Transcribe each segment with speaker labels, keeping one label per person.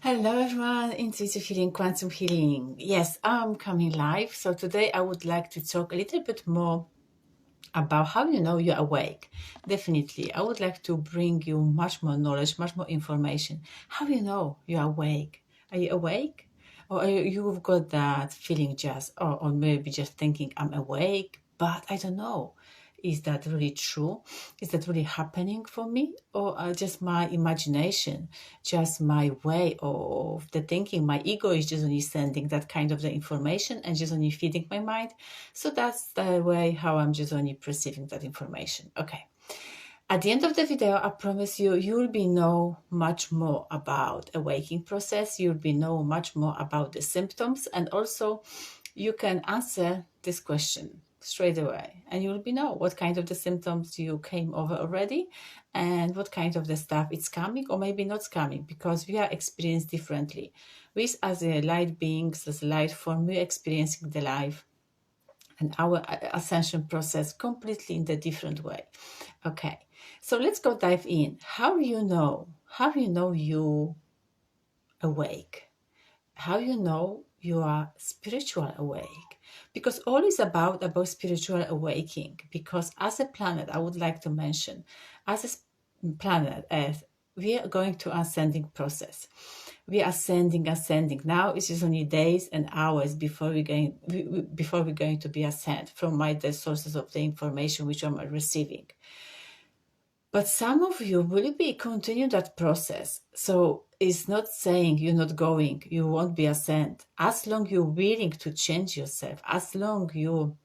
Speaker 1: Hello everyone, intuitive healing, quantum healing. Yes, I'm coming live. So today I would like to talk a little bit more about how you know you're awake. Definitely, I would like to bring you much more knowledge, much more information. How you know you're awake? Are you awake? Or you've got that feeling just, or maybe just thinking I'm awake, but I don't know. Is that really true? Is that really happening for me? Or just my imagination, just my way of the thinking? My ego is just only sending that kind of the information and just only feeding my mind. So that's the way how I'm just only perceiving that information. Okay. At the end of the video, I promise you, you'll be know much more about a waking process. You'll be know much more about the symptoms, and also you can answer this question straight away, and you'll be know what kind of the symptoms you came over already, and what kind of the stuff it's coming or maybe not coming, because we are experienced differently. We, as a light beings, as a light form, we're experiencing the life and our ascension process completely in a different way. Okay, so let's go dive in. How you know? How you know you awake? How you know you are spiritual awake? Because all is about spiritual awakening. Because as a planet, I would like to mention, as a planet Earth, we are going to ascending process. We are ascending. Now it is only days and hours before we're going to be ascend from the sources of the information which I'm receiving. But some of you will be continue that process. So it's not saying you're not going, you won't be ascend. As long you're willing to change yourself, as long you're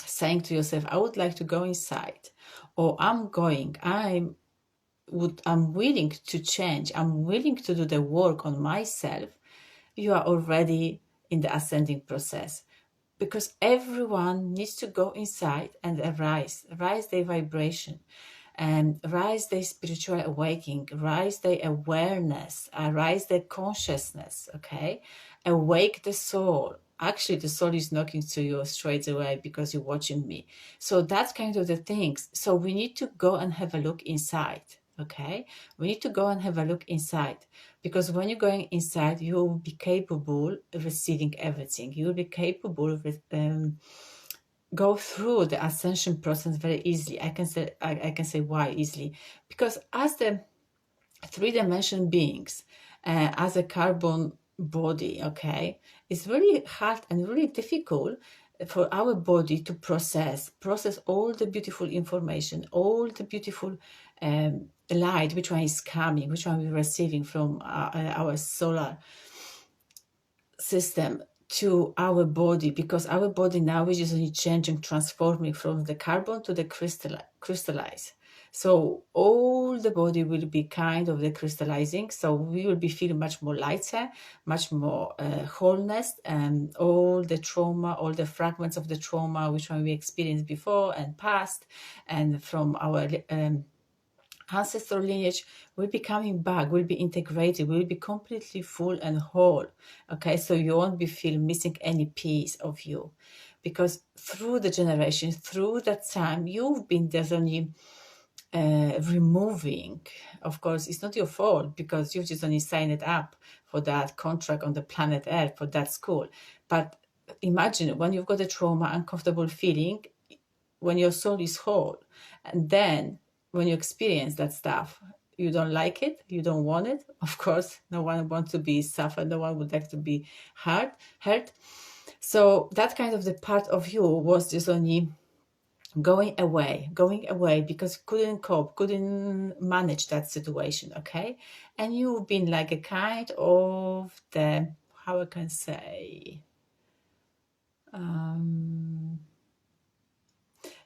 Speaker 1: saying to yourself, I would like to go inside, or I'm going, I'm willing to change, I'm willing to do the work on myself, you are already in the ascending process. Because everyone needs to go inside and rise their vibration, and rise their spiritual awakening, rise their awareness, rise their consciousness, okay? Awake the soul. Actually, the soul is knocking to you straight away because you're watching me. So that's kind of the things. So we need to go and have a look inside, okay? We need to go and have a look inside, because when you're going inside, you will be capable of receiving everything. You will be capable of go through the ascension process very easily. I can say why easily, because as the three-dimensional beings, as a carbon body, okay, it's really hard and really difficult for our body to process all the beautiful information, all the beautiful light, which one is coming, which one we're receiving from our solar system to our body, because our body now is just only changing, transforming from the carbon to the crystallize. So all the body will be kind of the crystallizing. So we will be feeling much more lighter, much more wholeness, and all the trauma, all the fragments of the trauma which one we experienced before and past, and from our ancestral lineage will be coming back, will be integrated, will be completely full and whole. Okay, so you won't be feel missing any piece of you, because through the generations, through that time, you've been just only removing. Of course, it's not your fault, because you've just only signed it up for that contract on the planet Earth for that school. But imagine when you've got a trauma, uncomfortable feeling, when your soul is whole, and then when you experience that stuff, you don't like it, you don't want it. Of course, no one wants to be suffered, no one would like to be hurt. So that kind of the part of you was just only going away, because couldn't cope, couldn't manage that situation, okay? And you've been like a kind of the, how I can say,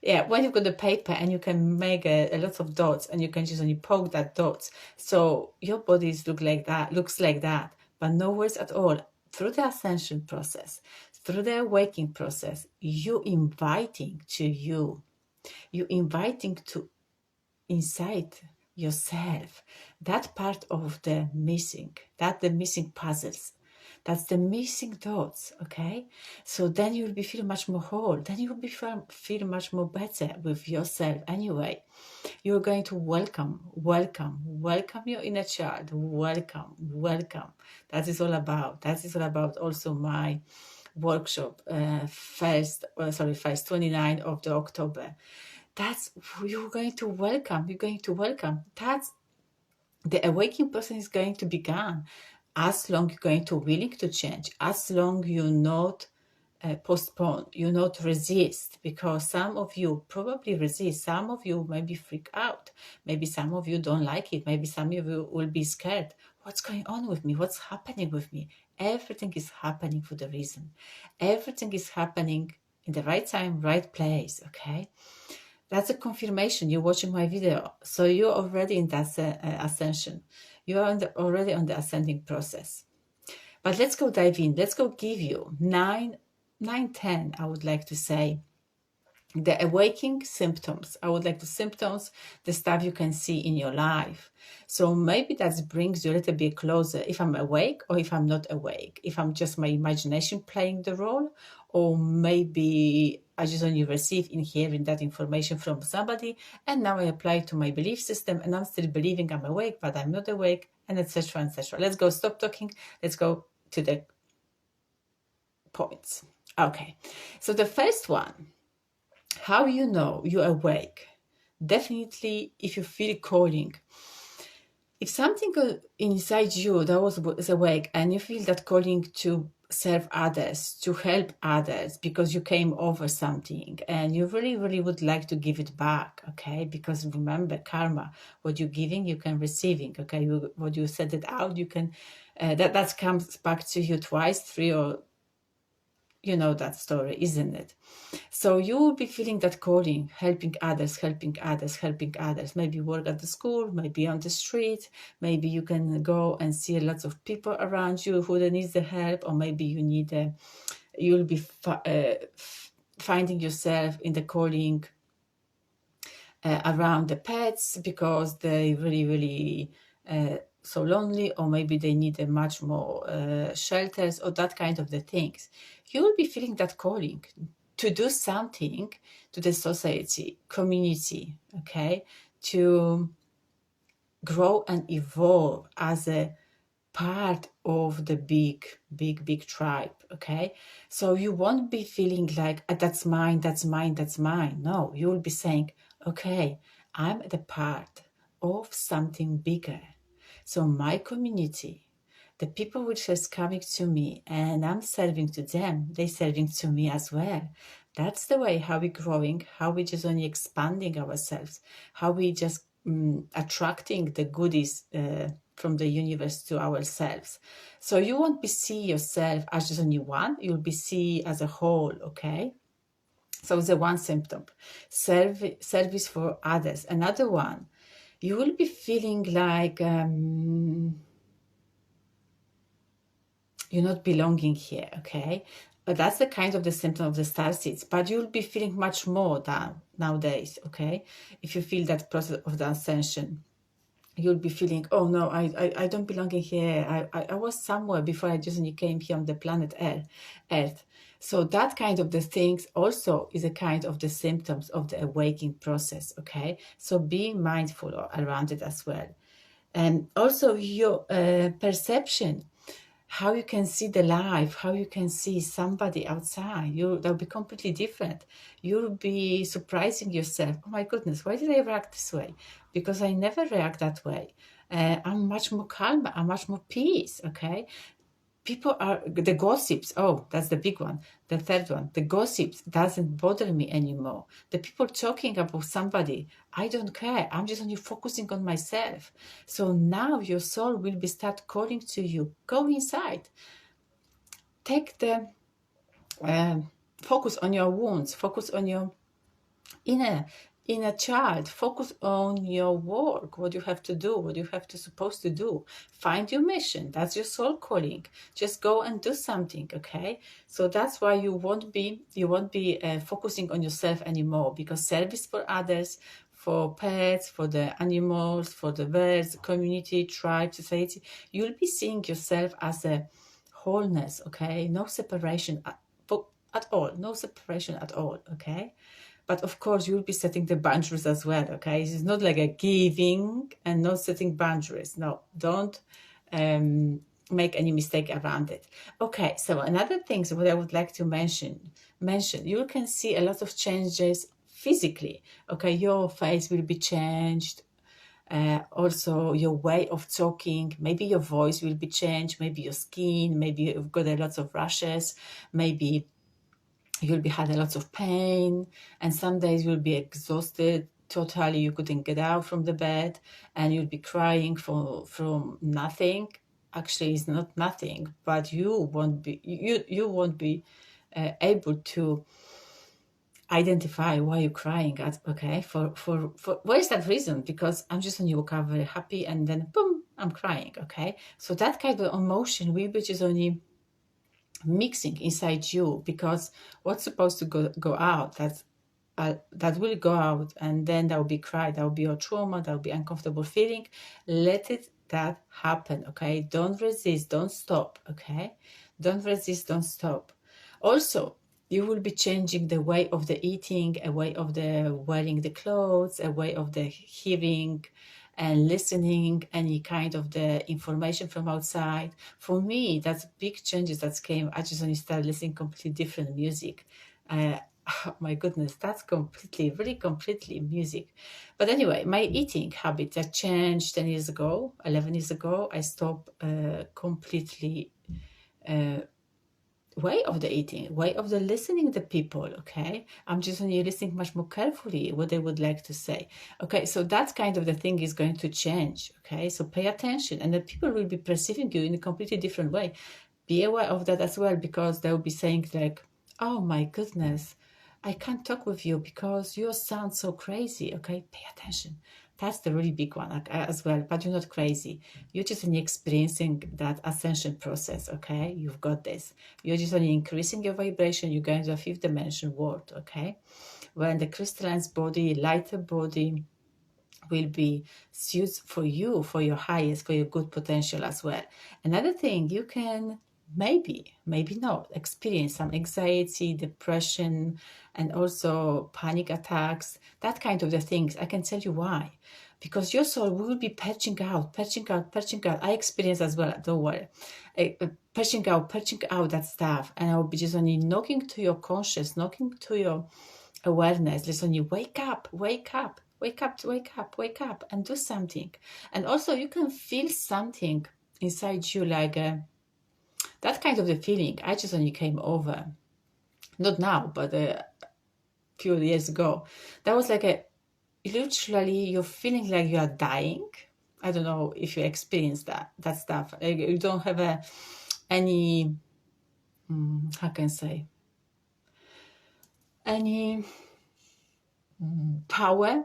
Speaker 1: yeah, when you've got the paper and you can make a lot of dots, and you can just only poke that dots, so your bodies looks like that, but no words at all. Through the ascension process, through the awakening process, you inviting to inside yourself that part of the missing puzzles, That's the missing dots, okay? So then you'll be feeling much more whole. Then you'll be feel much more better with yourself anyway. You're going to welcome your inner child. Welcome. That is all about. That is all about also my workshop, first 29 of the October. That's you're going to welcome. You're going to welcome. That's the awakening process is going to begin as long you're going to willing to change, as long you not postpone, you not resist, because some of you probably resist, some of you maybe freak out, maybe some of you don't like it, maybe some of you will be scared. What's going on with me? What's happening with me? Everything is happening for the reason. Everything is happening in the right time, right place, okay? That's a confirmation. You're watching my video. So you're already in that ascension. You are already on the ascending process. But let's go dive in. Let's go give you 10, I would like to say, the awakening symptoms. I would like the symptoms, the stuff you can see in your life. So maybe that brings you a little bit closer if I'm awake or if I'm not awake, if I'm just my imagination playing the role, or maybe I just only receive in hearing that information from somebody and now I apply it to my belief system and I'm still believing I'm awake, but I'm not awake, and etc. etc. Let's go stop talking. Let's go to the points. Okay, so the first one, how you know you're awake? Definitely if you feel calling. If something inside you that was awake and you feel that calling to serve others, to help others because you came over something and you really, really would like to give it back, okay? Because remember, karma, what you're giving, you can receiving, okay? What you set it out, you can, that comes back to you twice, three, or you know that story, isn't it? So you will be feeling that calling, helping others, helping others, helping others. Maybe work at the school, maybe on the street, maybe you can go and see lots of people around you who needs the help, or maybe you need you'll be finding yourself in the calling around the pets because they really, really so lonely, or maybe they need a much more shelters or that kind of the things. You will be feeling that calling to do something to the society, community, okay, to grow and evolve as a part of the big tribe, okay? So you won't be feeling like that's mine, that's mine, that's mine. No, you will be saying, okay, I'm the part of something bigger. So my community, the people which is coming to me and I'm serving to them, they serving to me as well. That's the way how we growing, how we just only expanding ourselves, how we just attracting the goodies from the universe to ourselves. So you won't be see yourself as just only one, you'll be see as a whole, okay? So the one symptom, service for others. Another one, you will be feeling like you're not belonging here, okay? But that's the kind of the symptom of the star seeds. But you'll be feeling much more than nowadays, okay? If you feel that process of the ascension, you'll be feeling, oh no, I don't belong in here. I was somewhere before I just came here on the planet Earth. So that kind of the things also is a kind of the symptoms of the awakening process, okay? So being mindful around it as well. And also your perception, how you can see the life, how you can see somebody outside, that'll be completely different. You'll be surprising yourself. Oh my goodness, why did I react this way? Because I never react that way. I'm much more calm, I'm much more peace, okay? People are, the gossips, oh, that's the big one. The third one, the gossips doesn't bother me anymore. The people talking about somebody, I don't care. I'm just only focusing on myself. So now your soul will be start calling to you. Go inside. Take the focus on your wounds. Focus on your inner child. Focus on your work, what you have to do, what you have to supposed to do. Find your mission. That's your soul calling. Just go and do something, okay? So that's why you won't be focusing on yourself anymore, because service for others, for pets, for the animals, for the birds, community, tribe, society, you'll be seeing yourself as a wholeness, okay? No separation at all, no separation at all, okay? But of course, you'll be setting the boundaries as well, okay? It's not like a giving and not setting boundaries. No, don't make any mistake around it. Okay, so another thing what I would like to mention, you can see a lot of changes physically, okay? Your face will be changed, also your way of talking, maybe your voice will be changed, maybe your skin, maybe you've got a lot of rashes, maybe you'll be having lots of pain, and some days you'll be exhausted totally, you couldn't get out from the bed, and you'll be crying from nothing. Actually, it's not nothing, but you won't be able to identify why you're crying at, okay, for what is that reason? Because I'm just when you woke up very happy and then boom, I'm crying, okay? So that kind of emotion will be just only mixing inside you, because what's supposed to go out, that will go out, and then that will be cry, that will be your trauma, that will be uncomfortable feeling. Let that happen, okay? Don't resist, don't stop, okay? Don't resist, don't stop. Also, you will be changing the way of the eating, a way of the wearing the clothes, a way of the hearing and listening any kind of the information from outside. For me, that's big changes that came. I just only started listening completely different music. Oh my goodness, that's really completely music. But anyway, my eating habits that changed 10 years ago, 11 years ago. I stopped completely way of the eating, way of the listening to people, okay? I'm just only listening much more carefully what they would like to say. Okay, so that kind of the thing is going to change, okay? So pay attention, and the people will be perceiving you in a completely different way. Be aware of that as well, because they will be saying like, oh my goodness, I can't talk with you because you sound so crazy, okay? Pay attention. That's the really big one as well, but you're not crazy. You're just only experiencing that ascension process, okay? You've got this. You're just only increasing your vibration. You're going to a fifth dimension world, okay? When the crystalline body, lighter body, will be suited for you, for your highest, for your good potential as well. Another thing, you can maybe not experience some anxiety, depression, and also panic attacks, that kind of the things. I can tell you why. Because your soul will be patching out. I experience as well, don't worry. Patching out that stuff. And I will be just only knocking to your conscious, knocking to your awareness. Listen, you wake up, and do something. And also you can feel something inside you, like that kind of the feeling. I just only came over, not now, but a few years ago. That was like literally you're feeling like you are dying. I don't know if you experience that stuff. Like you don't have any, how can I say, any power,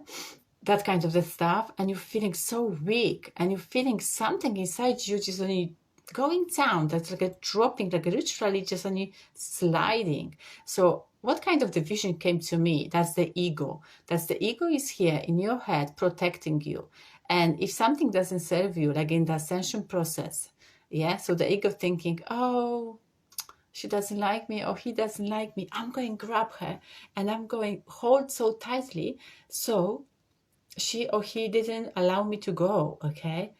Speaker 1: that kind of the stuff, and you're feeling so weak, and you're feeling something inside you just only going down. That's like a dropping, like literally just only sliding. So what kind of the vision came to me? That's the ego. The ego is here in your head protecting you. And if something doesn't serve you, like in the ascension process, yeah, so the ego thinking, oh, she doesn't like me, or he doesn't like me, I'm going to grab her and I'm going to hold so tightly so she or he didn't allow me to go, okay?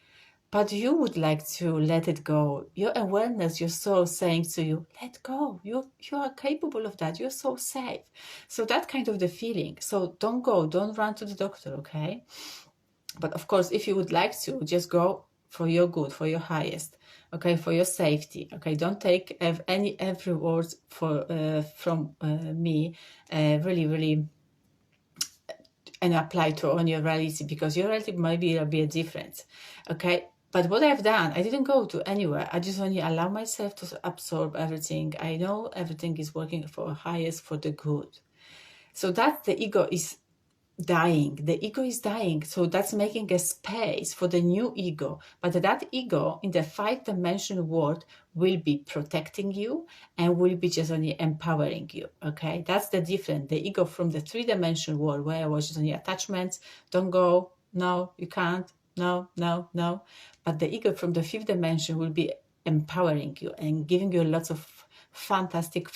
Speaker 1: But you would like to let it go. Your awareness, your soul saying to you, let go. You are capable of that. You're so safe. So that kind of the feeling. So don't go. Don't run to the doctor, okay? But of course, if you would like to, just go for your good, for your highest, okay, for your safety, okay? Don't take every word from me really and apply to on your reality, because your reality maybe will be different, okay? But what I've done, I didn't go to anywhere. I just only allow myself to absorb everything. I know everything is working for highest, for the good. So that the ego is dying. The ego is dying. So that's making a space for the new ego. But that ego in the 5-dimensional world will be protecting you and will be just only empowering you. Okay, that's the difference. The ego from the 3-dimensional world, where I was just only attachments, don't go, no, you can't, no. But the ego from the 5th dimension will be empowering you and giving you lots of fantastic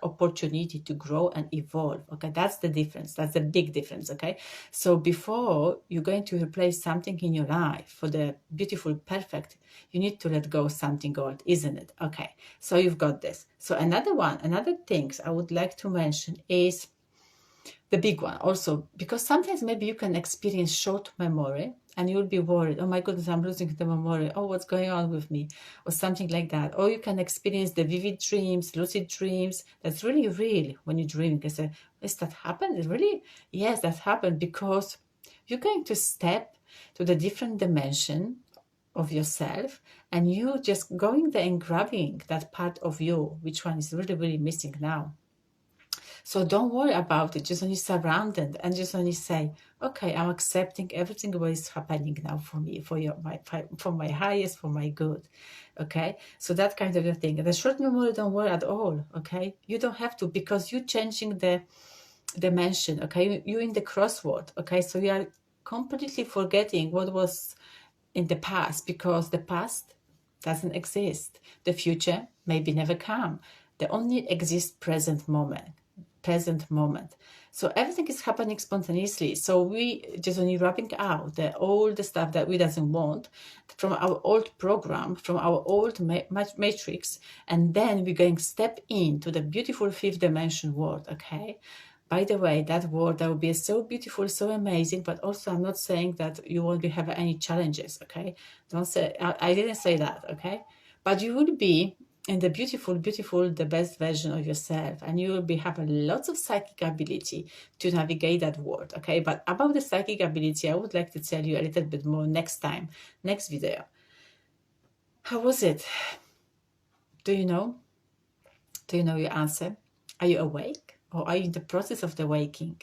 Speaker 1: opportunity to grow and evolve. Okay, that's the difference. That's the big difference. Okay, so before you're going to replace something in your life for the beautiful, perfect, you need to let go of something old, isn't it? Okay, so you've got this. So another things I would like to mention is the big one also, because sometimes maybe you can experience short memory and you'll be worried, oh my goodness, I'm losing the memory, oh, what's going on with me, or something like that. Or you can experience the vivid dreams, lucid dreams. That's really real when you dream. You say, is that happened? Really? Yes, that happened, because you're going to step to the different dimension of yourself, and you just going there and grabbing that part of you, which one is really missing now. So don't worry about it. Just only surround it and just only say, okay, I'm accepting everything what is happening now for me, for my highest, for my good. Okay. So that kind of a thing. The short memory, don't worry at all. Okay. You don't have to, because you're changing the dimension. Okay. You're in the crossword. Okay. So you are completely forgetting what was in the past, because the past doesn't exist. The future maybe never come. The only exist present moment. So everything is happening spontaneously. So we just only wrapping out all the stuff that we doesn't want from our old program, from our old matrix, and then we're going step into the beautiful fifth dimension world. Okay. By the way, that world that will be so beautiful, so amazing, but also I'm not saying that you won't be having any challenges. Okay. Don't say, I didn't say that. Okay. But you will be in the beautiful, the best version of yourself, and you will be having lots of psychic ability to navigate that world. Okay, but about the psychic ability, I would like to tell you a little bit more next time, next video. How was it? Do you know? Do you know your answer? Are you awake, or are you in the process of the waking?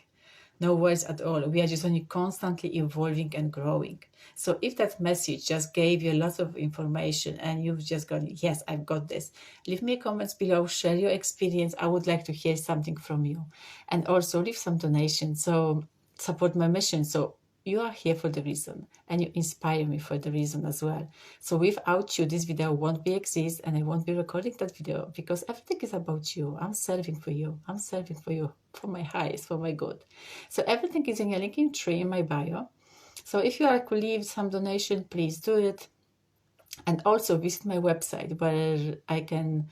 Speaker 1: No worries at all. We are just only constantly evolving and growing. So if that message just gave you lots of information and you've just gone, yes, I've got this, leave me comments below, share your experience. I would like to hear something from you. And also leave some donations, so support my mission. So you are here for the reason, and you inspire me for the reason as well. So without you, this video won't be exist, and I won't be recording that video, because everything is about you. I'm serving for you. I'm serving for you, for my highest, for my good. So everything is in a linking tree in my bio. So if you are to leave some donation, please do it. And also visit my website, where I can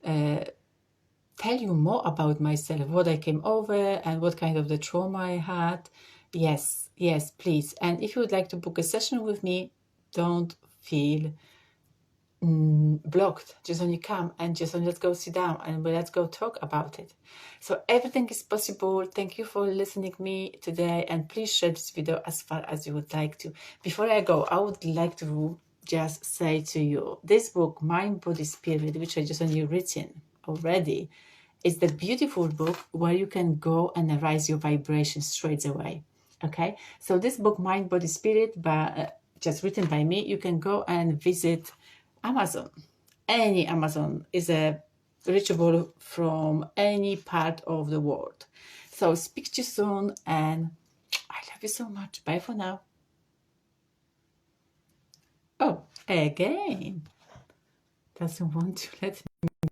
Speaker 1: tell you more about myself, what I came over and what kind of the trauma I had. Yes, please. And if you would like to book a session with me, don't feel blocked. Just only come and just only let's go sit down and let's go talk about it. So everything is possible. Thank you for listening to me today, and please share this video as far as you would like to. Before I go, I would like to just say to you, this book, Mind, Body, Spirit, which I just only written already, is the beautiful book where you can go and raise your vibration straight away. Okay, so this book, Mind, Body, Spirit, just written by me, you can go and visit Amazon. Any Amazon is reachable from any part of the world. So speak to you soon, and I love you so much. Bye for now. Oh, again, doesn't want to let me.